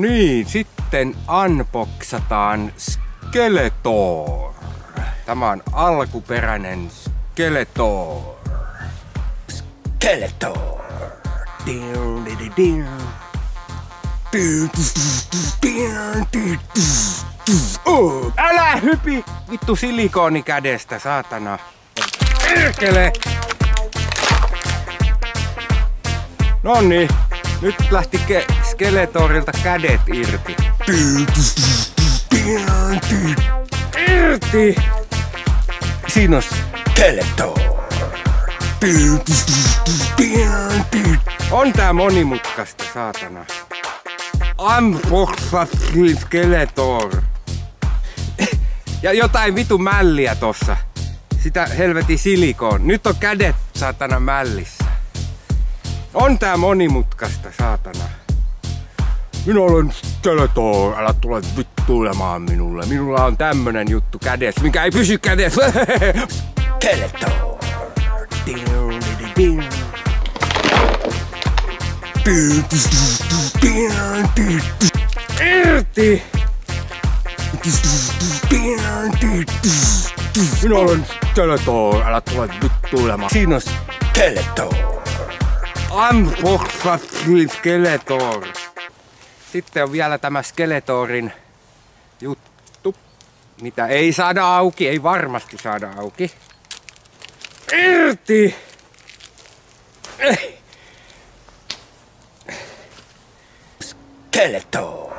Niin, sitten unboxataan Skeletor. Tämä on alkuperäinen Skeletor. Skeletor. Älä hypi vittu silikooni kädestä, saatana. Perkele! Noniin, nyt lähti Skeletorilta kädet irti. Irti! Siinä on Skeletor. On tää monimutkaista, saatana. Unboxattiin Skeletor. Ja jotain vitu mälliä tossa. Sitä helvetin silikoon. Nyt on kädet, saatana, mällissä. On tää monimutkaista, saatana. Minä olen Skeletor, älä tule vittuilemaan minulle. Minulla on tämmönen juttu kädessä, mikä ei pysy kädessä. Skeletor. Irti! Minä olen Skeletor, älä tule vittuilemaan. Siinä on Skeletor. Unboxattiin Skeletor. Sitten on vielä tämä Skeletorin juttu, mitä ei saada auki, ei varmasti saada auki. Irti! Skeletor.